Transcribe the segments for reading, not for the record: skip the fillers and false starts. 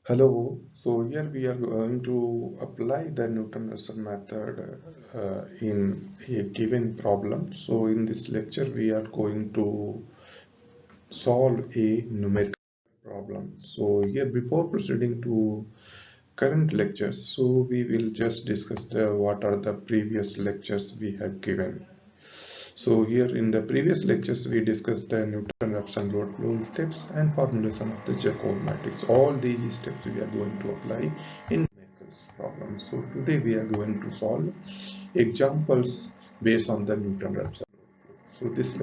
Hello, so here we are going to apply the Newton-Raphson method in a given problem. So in this lecture, we are going to solve a numerical problem. So here before proceeding to current lectures, so we will just discuss what are the previous lectures we have given. So here in the previous lectures, we discussed the Newton-Raphson load flow steps and formulation of the Jacobi matrix. All these steps we are going to apply in numericals problem. So today we are going to solve examples based on the Newton-Raphson. So this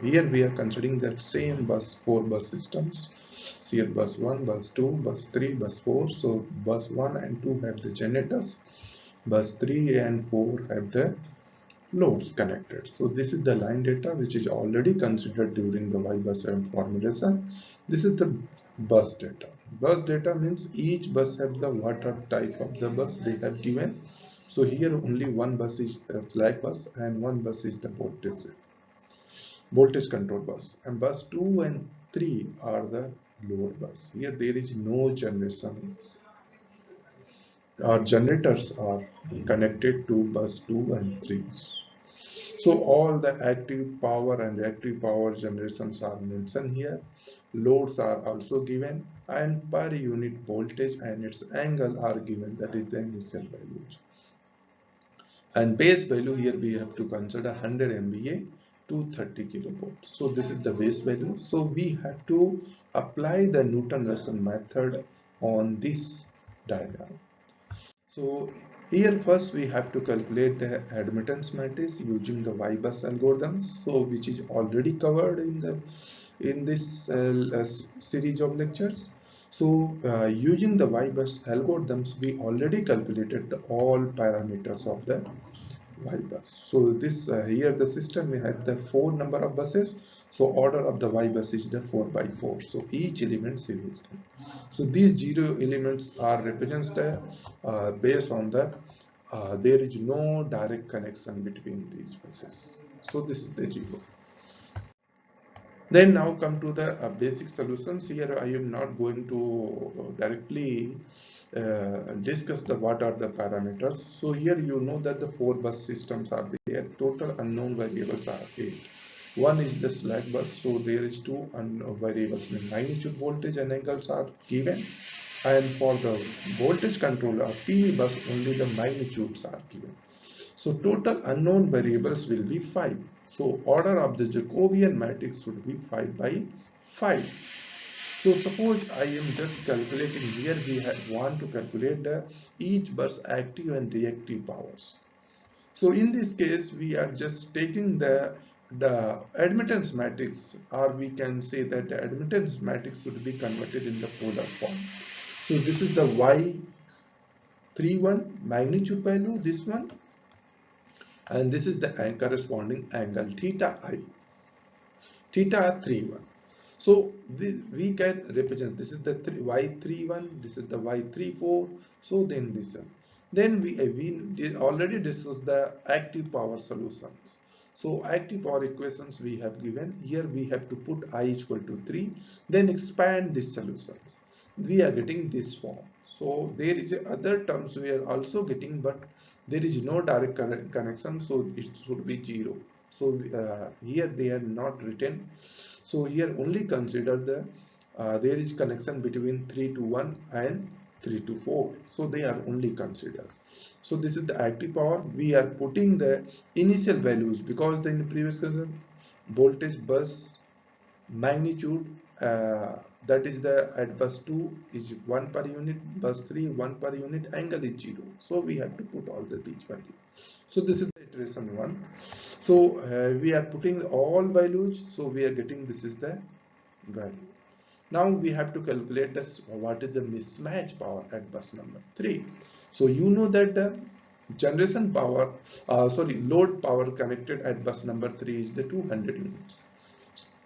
here we are considering that same four bus systems. So here bus 1, bus 2, bus 3, bus 4. So bus 1 and 2 have the generators. Bus 3 and 4 have the loads connected. So this is the line data which is already considered during the Y-bus formulation. This is the bus data. Bus data means each bus have the water type of the bus they have given. So here only one bus is a slack bus and one bus is the voltage control bus. And bus 2 and 3 are the load bus. Here there is no generation. Our generators are connected to bus 2 and 3. So all the active power and reactive power generations are mentioned here. Loads are also given and per unit voltage and its angle are given, that is the initial values. And base value here we have to consider 100 MVA to 30 kilovolt. So this is the base value. So we have to apply the Newton-Raphson method on this diagram. So here first we have to calculate the admittance matrix using the Y-bus algorithms, so which is already covered in this series of lectures. So using the Y-bus algorithms, we already calculated all parameters of the Y-bus. So this here the system we have the 4 number of buses. So order of the Y-bus is the 4 by 4. So each element series. So these zero elements are represents the based on the there is no direct connection between these buses. So this is the zero. Then now come to the basic solutions. Here I am not going to directly discuss the what are the parameters. So here you know that the 4 bus systems are there. Total unknown variables are 8. One is the slack bus, so there is two unknown variables, magnitude, voltage and angles are given. And for the voltage controller PV bus, only the magnitudes are given. So total unknown variables will be 5. So order of the Jacobian matrix should be 5 by 5. So suppose I am just calculating here, we want to calculate the each bus active and reactive powers. So in this case, we are just taking the admittance matrix, or we can say that the admittance matrix should be converted in the polar form. So this is the Y31 magnitude value, this one, and this is the corresponding angle theta I, theta 31. So we can represent this is the Y31, this is the Y34. So then this one. Then we already discussed the active power solutions. So active power equations we have given here. We have to put I equal to 3, then expand this solution. We are getting this form. So there is other terms we are also getting, but there is no direct connection, so it should be 0. So here they are not written. So here only consider the there is connection between 3 to 1 and 3 to 4. So they are only considered. So this is the active power. We are putting the initial values because in the previous question voltage bus magnitude that is the at bus 2 is 1 per unit, bus 3 1 per unit, angle is 0. So we have to put all these values. So this is the iteration 1. So we are putting all values, so we are getting this is the value. Now we have to calculate this, what is the mismatch power at bus number 3. So you know that the generation power, load power connected at bus number 3 is the 200 units,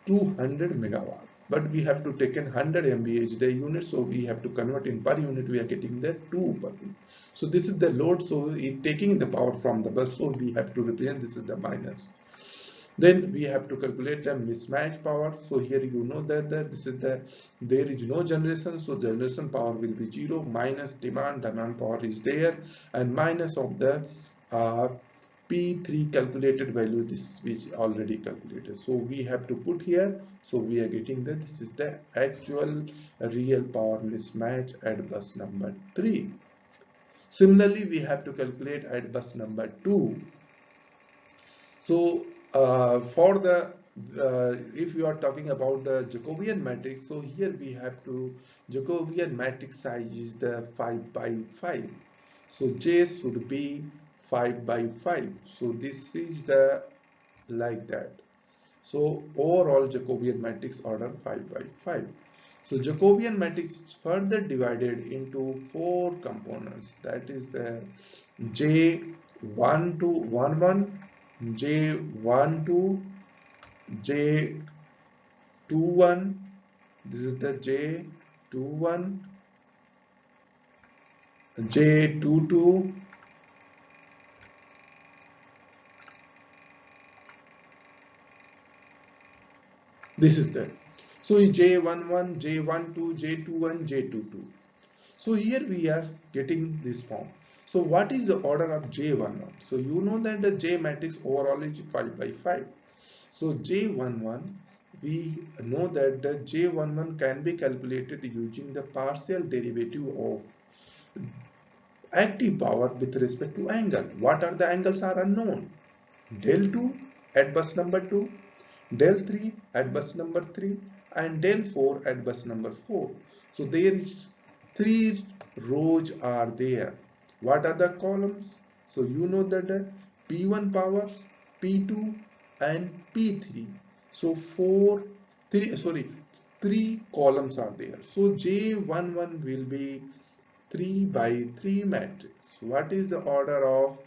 200 megawatt. But we have to take in 100 MVA is the unit, so we have to convert in per unit. We are getting the 2 per unit. So this is the load. So it taking the power from the bus, so we have to represent this is the minus. Then we have to calculate the mismatch power. So here you know that this is there is no generation, so generation power will be 0, minus demand power is there, and minus of the uh, P3 calculated value, this is already calculated. So we have to put here. So we are getting that this is the actual real power mismatch at bus number 3. Similarly, we have to calculate at bus number 2. So for the if you are talking about the Jacobian matrix, so here we have to Jacobian matrix size is the 5 by 5. So J should be 5 by 5. So this is the like that. So overall Jacobian matrix order 5 by 5. So Jacobian matrix is further divided into 4 components. That is the J1 to 1 1, J1 to J21. This is the J21, J22. This is that. So J11, J12, J21, J22. So here we are getting this form. So what is the order of J11? So you know that the J matrix overall is 5 by 5. So J11, we know that the J11 can be calculated using the partial derivative of active power with respect to angle. What are the angles are unknown? Del 2 at bus number 2, del 3 at bus number 3, and del 4 at bus number 4. So there is 3 rows are there. What are the columns? So you know that the P1 powers, P2 and P3. So 3 columns are there. So J11 will be 3 by 3 matrix. What is the order of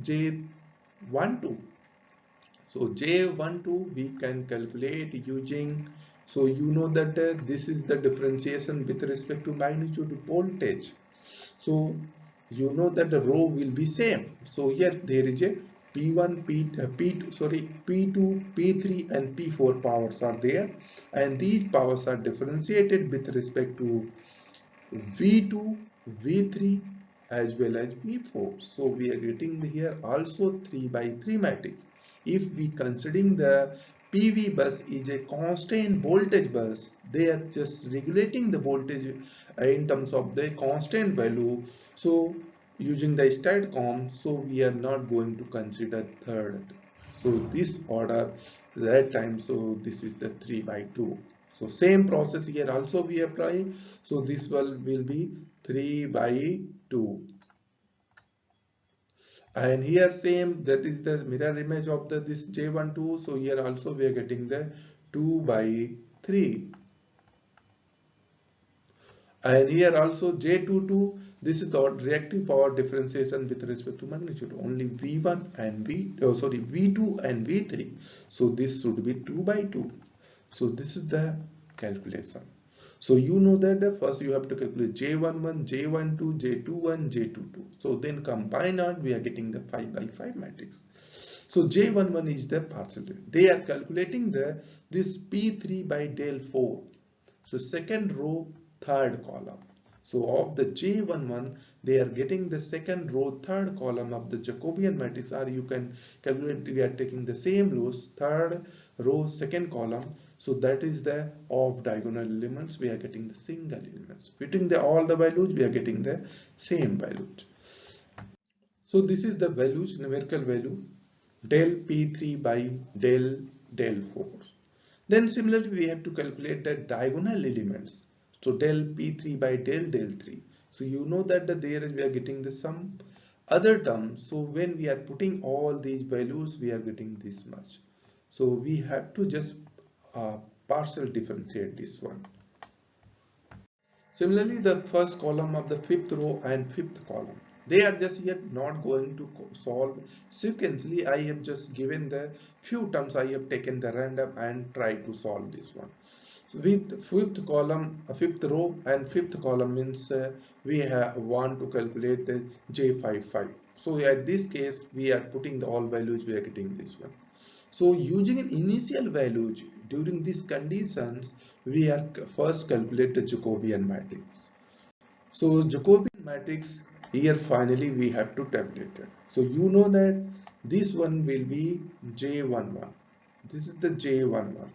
J12? So J12 we can calculate using, so you know that this is the differentiation with respect to magnitude voltage. So you know that the row will be same. So here there is a P1, P2, P3 and P4 powers are there, and these powers are differentiated with respect to V2, V3 as well as V4. So we are getting here also 3 by 3 matrix. If we considering the PV bus is a constant voltage bus, they are just regulating the voltage in terms of the constant value. So using the STATCOM, so we are not going to consider third. So this order that time, so this is the 3 by 2. So same process here also we apply. So this will be 3 by 2. And here same, that is the mirror image of the this J12. So here also we are getting the 2 by 3. And here also J22, this is the reactive power differentiation with respect to magnitude. Only V1 and V2 and V3. So this should be 2 by 2. So this is the calculation. So you know that first you have to calculate J11, J12, J21, J22. So then combine on, we are getting the 5 by 5 matrix. So J11 is the partial. They are calculating this P3 by del 4. So second row, third column. So of the J11, they are getting the second row, third column of the Jacobian matrix, or you can calculate, we are taking the same rows, third row, second column. So that is the of diagonal elements, we are getting the single elements. Fitting all the values, we are getting the same values. So this is the values, numerical value, del P3 by del 4. Then similarly, we have to calculate the diagonal elements. So del P3 by del 3. So you know that there is, we are getting the some other term. So when we are putting all these values, we are getting this much. So we have to just partial differentiate this one. Similarly, the first column of the fifth row and fifth column, they are just yet not going to solve sequentially. I have just given the few terms, I have taken the random and tried to solve this one. So with fifth column, fifth row and fifth column means we want to calculate the J55. So at this case, we are putting the all values, we are getting this one. So using an initial values during these conditions, we are first calculate the Jacobian matrix. So Jacobian matrix here finally we have to tabulate it. So you know that this one will be J11. This is the J11.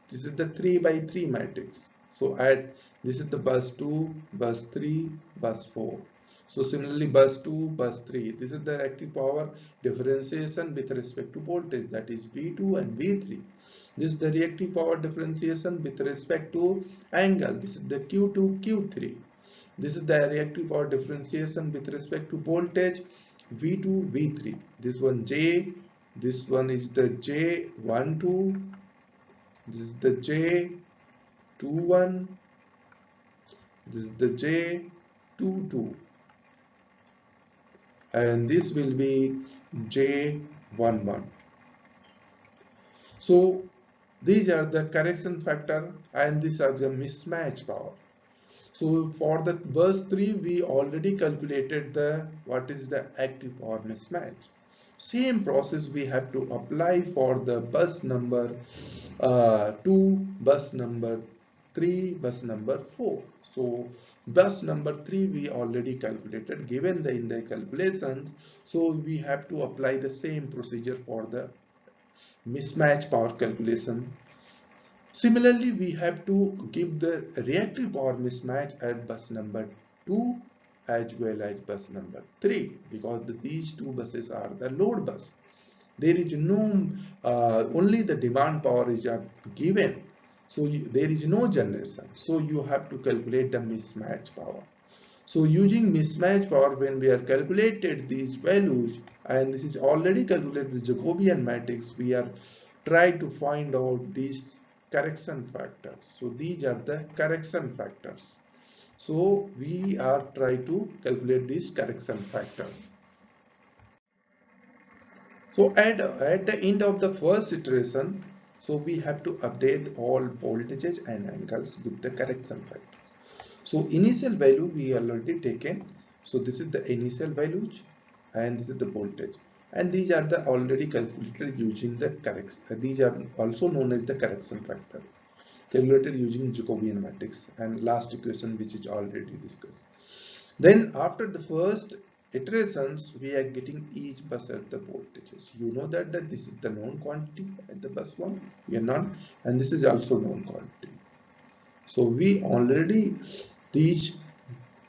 This is the 3 by 3 matrix. So add, this is the bus 2, bus 3, bus 4. So similarly bus 2, bus 3. This is the reactive power differentiation with respect to voltage, that is V2 and V3. This is the reactive power differentiation with respect to angle. This is the Q2, Q3. This is the reactive power differentiation with respect to voltage V2, V3. This one J, this one is the J12, this is the J21, this is the J22, and this will be J11. So these are the correction factor and these are the mismatch power. So for the bus 3 we already calculated the what is the active power mismatch. Same process we have to apply for the bus number 2, bus number 3, bus number 4. So bus number 3 we already calculated given the in the calculations. So we have to apply the same procedure for the mismatch power calculation. Similarly, we have to give the reactive power mismatch at bus number 2 as well as bus number 3 because these two buses are the load bus. There is no, only the demand power is given. So there is no generation. So you have to calculate the mismatch power. So using mismatch power when we are calculated these values and this is already calculated the Jacobian matrix, we are trying to find out these correction factors. So these are the correction factors. So we are trying to calculate these correction factors. So at the end of the first iteration, so we have to update all voltages and angles with the correction factors. So initial value we already taken. So this is the initial values and this is the voltage. And these are the already calculated using the correction. These are also known as the correction factor. Calculated using Jacobian matrix and last equation which is already discussed. Then after the first iterations we are getting each bus at the voltages. You know that this is the known quantity at the bus 1, we are not, and this is also known quantity. So we already teach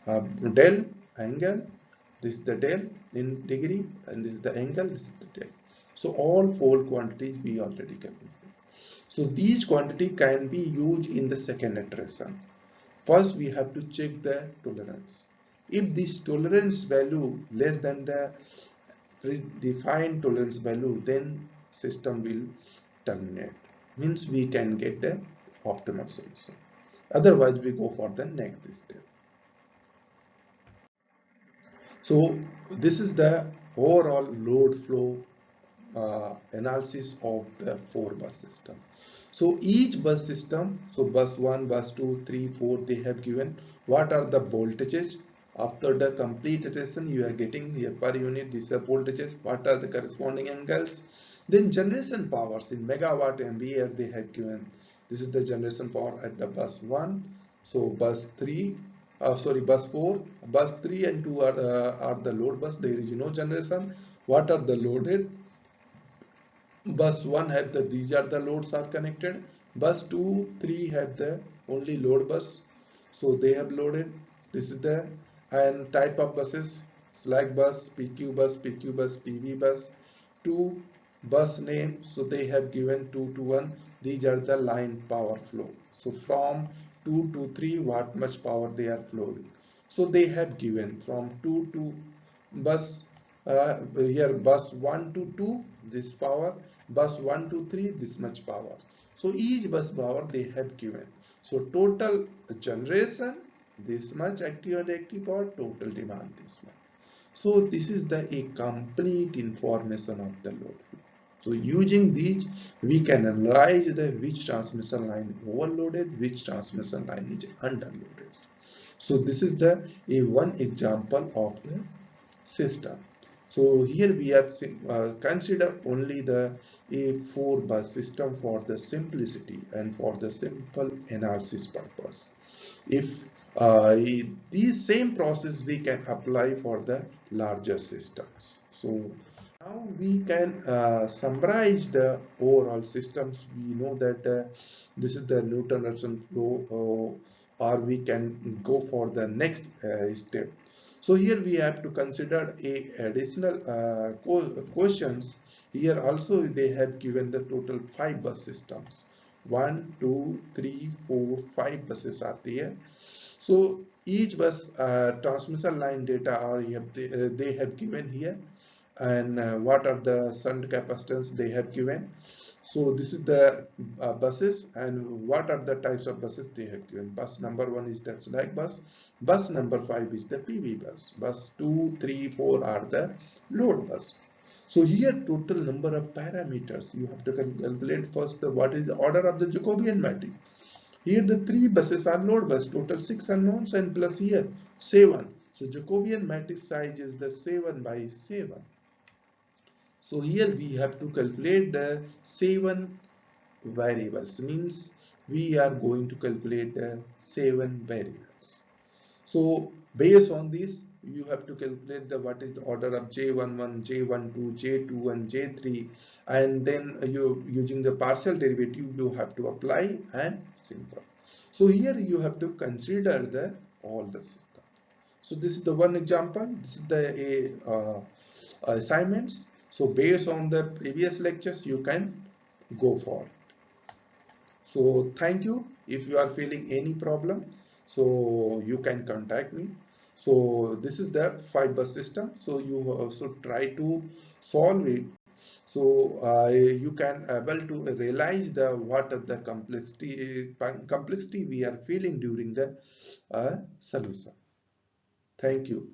del angle, this is the del in degree and this is the angle, this is the del. So all four quantities we already calculated. So these quantity can be used in the second iteration. First we have to check the tolerance. If this tolerance value less than the defined tolerance value, then system will terminate. Means we can get the optimal solution. Otherwise we go for the next step. So this is the overall load flow analysis of the 4 bus system. So each bus system, so bus 1, bus 2, 3, 4, they have given what are the voltages. After the complete iteration you are getting here per unit, these are voltages, what are the corresponding angles. Then generation powers in megawatt MVA they have given. This is the generation power at the bus 1. So bus 3, bus 4, bus 3 and 2 are the load bus. There is no generation. What are the loaded? Bus 1 have the, these are the loads are connected. Bus 2, 3 have the only load bus. So they have loaded. This is the and type of buses, slack bus, PQ bus, PQ bus, PV bus. 2 bus name, so they have given 2 to 1. These are the line power flow. So from 2 to 3 what much power they are flowing. So they have given from 2 to bus here bus 1 to 2 this power, bus 1 to 3 this much power. So each bus power they have given. So total generation this much, active and reactive power, total demand this much. So this is the a complete information of the load flow. So using these we can analyze the which transmission line overloaded, which transmission line is underloaded. So this is the a one example of the system. So here we are consider only the a 4-bus system for the simplicity and for the simple analysis purpose. If these same process we can apply for the larger systems. So now we can summarize the overall systems. We know that this is the Newton-Raphson flow, or we can go for the next step. So here we have to consider a additional questions. Here also they have given the total 5 bus systems. 1, 2, 3, 4, 5 buses are there. So each bus transmission line data are they have given here, and what are the shunt capacitance they have given. So this is the buses, and what are the types of buses they have given. Bus number 1 is the slack bus. Bus number 5 is the PV bus. Bus 2, 3, 4 are the load bus. So here total number of parameters you have to calculate. First, what is the order of the Jacobian matrix. Here the 3 buses are load bus, total 6 unknowns, and plus here 7. So Jacobian matrix size is the 7 by 7. So here we have to calculate the 7 variables, means we are going to calculate the 7 variables. So based on this, you have to calculate the what is the order of J11, J12, J2 and J3, and then you using the partial derivative you have to apply and simple. So here you have to consider the all the system. So this is the one example. This is the assignments. So based on the previous lectures, you can go for it. So thank you. If you are feeling any problem, so you can contact me. So this is the 5 bus system. So you also try to solve it. So you can able to realize the what are the complexity we are feeling during the solution. Thank you.